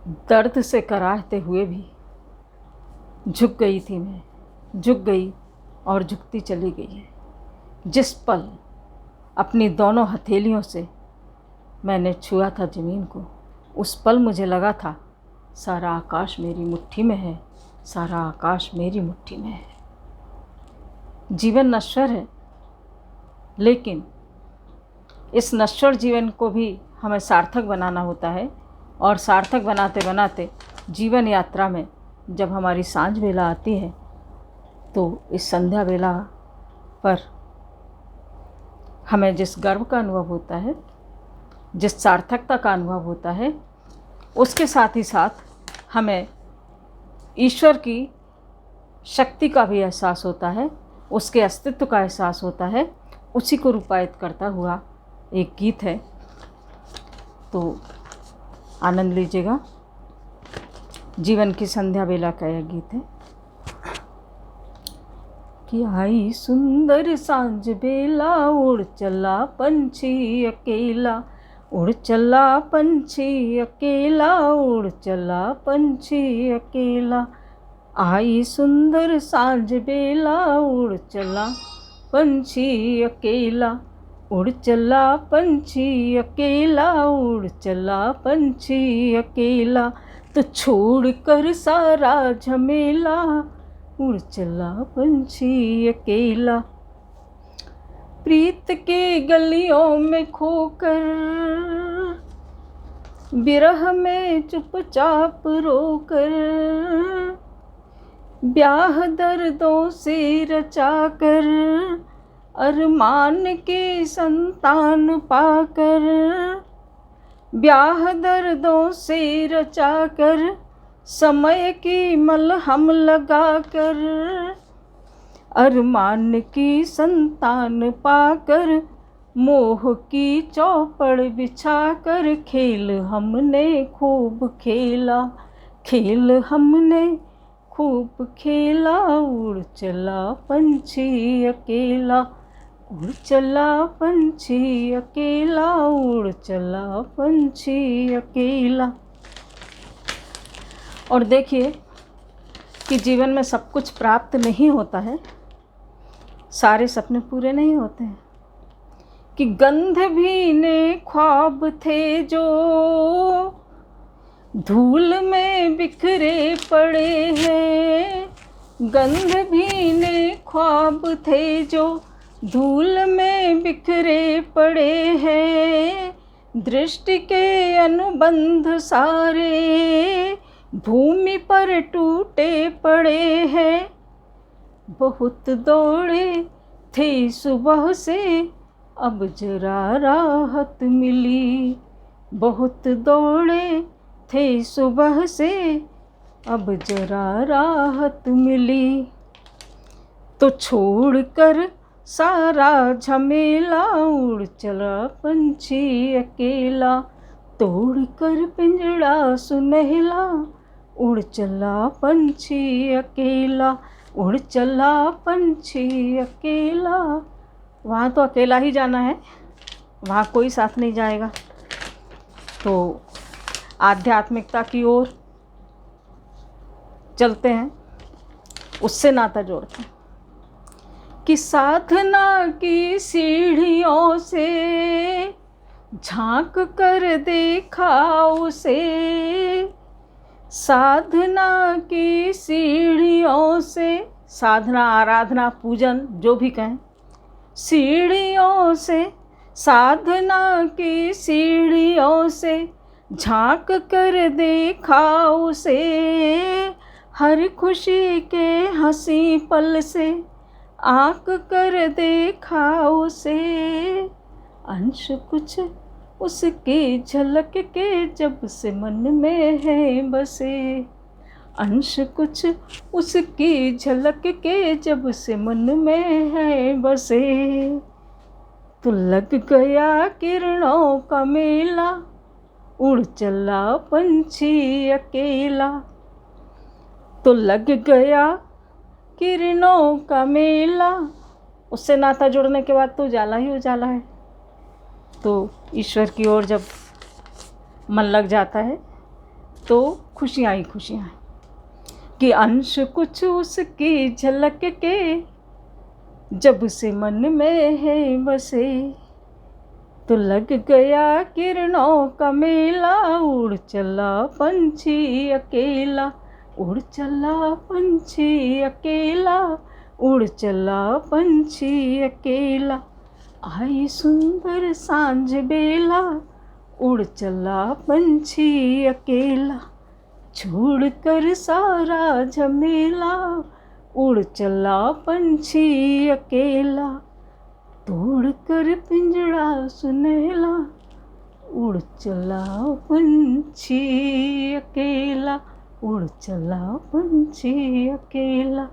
दर्द से कराहते हुए भी झुक गई थी मैं, झुक गई और झुकती चली गई है। जिस पल अपनी दोनों हथेलियों से मैंने छुआ था ज़मीन को, उस पल मुझे लगा था सारा आकाश मेरी मुट्ठी में है, सारा आकाश मेरी मुट्ठी में है। जीवन नश्वर है, लेकिन इस नश्वर जीवन को भी हमें सार्थक बनाना होता है। और सार्थक बनाते बनाते जीवन यात्रा में जब हमारी सांझ बेला आती है, तो इस संध्या बेला पर हमें जिस गर्व का अनुभव होता है, जिस सार्थकता का अनुभव होता है, उसके साथ ही साथ हमें ईश्वर की शक्ति का भी एहसास होता है, उसके अस्तित्व का एहसास होता है। उसी को रूपायित करता हुआ एक गीत है, तो आनंद लीजिएगा। जीवन की संध्या बेला का यह गीत है कि आई सुंदर सांझ बेला, उड़ चला पंछी अकेला, उड़ चला पंछी अकेला, उड़ चला पंछी अकेला। आई सुंदर सांझ बेला, उड़ चला पंछी अकेला, उड़ चला पंछी अकेला, उड़ चला पंछी अकेला। तो छोड़ कर सारा झमेला, उड़ चला पंछी अकेला। प्रीत के गलियों में खोकर, बिरह में चुपचाप रोकर, ब्याह दर्दों से रचाकर, अरमान के संतान पाकर, ब्याह दर्दों से रचाकर, समय की मलहम लगाकर, अरमान की संतान पाकर, मोह की चौपड़ बिछाकर, खेल हमने खूब खेला, खेल हमने खूब खेला, उड़ चला पंछी अकेला, उड़ चला पंछी अकेला, उड़ चला पंछी अकेला। और देखिए कि जीवन में सब कुछ प्राप्त नहीं होता है, सारे सपने पूरे नहीं होते हैं। कि गंध भीने ख्वाब थे जो धूल में बिखरे पड़े हैं, गंध भीने ख्वाब थे जो धूल में बिखरे पड़े हैं। दृष्टि के अनुबंध सारे भूमि पर टूटे पड़े हैं। बहुत दौड़े थे सुबह से, अब जरा राहत मिली, बहुत दौड़े थे सुबह से, अब जरा राहत मिली। तो छोड़ कर सारा झमेला, उड़ चला पंछी अकेला, तोड़ कर पिंजड़ा सुनहला, उड़ चला पंछी अकेला, उड़ चला पंछी अकेला। वहाँ तो अकेला ही जाना है, वहाँ कोई साथ नहीं जाएगा। तो आध्यात्मिकता की ओर चलते हैं, उससे नाता जोड़ते हैं कि साधना की सीढ़ियों से झांक कर देखा उसे, साधना की सीढ़ियों से, साधना आराधना पूजन जो भी कहें, सीढ़ियों से, साधना की सीढ़ियों से झांक कर देखा उसे, हर खुशी के हंसी पल से आँख कर देखा उसे, अंश कुछ उसकी झलक के जब से मन में है बसे, अंश कुछ उसकी झलक के जब से मन में है बसे। तो लग गया किरणों का मेला, उड़ चला पंछी अकेला, तो लग गया किरणों का मेला। उससे नाता जोड़ने के बाद तो उजाला ही उजाला है। तो ईश्वर की ओर जब मन लग जाता है तो खुशियाँ ही खुशियाँ हैं कि अंश कुछ उसकी झलक के जब से मन में है बसे, तो लग गया किरणों का मेला, उड़ चला पंछी अकेला, उड़ चला पंछी अकेला, उड़ चला पंछी अकेला। आई सुंदर सांझ बेला, उड़ चला पंछी अकेला, छोड़ कर सारा झमेला, उड़ चला पंछी अकेला, तोड़ कर पिंजड़ा सुनहला, उड़ चला पंछी अकेला, उड़ चला पंछी अकेला।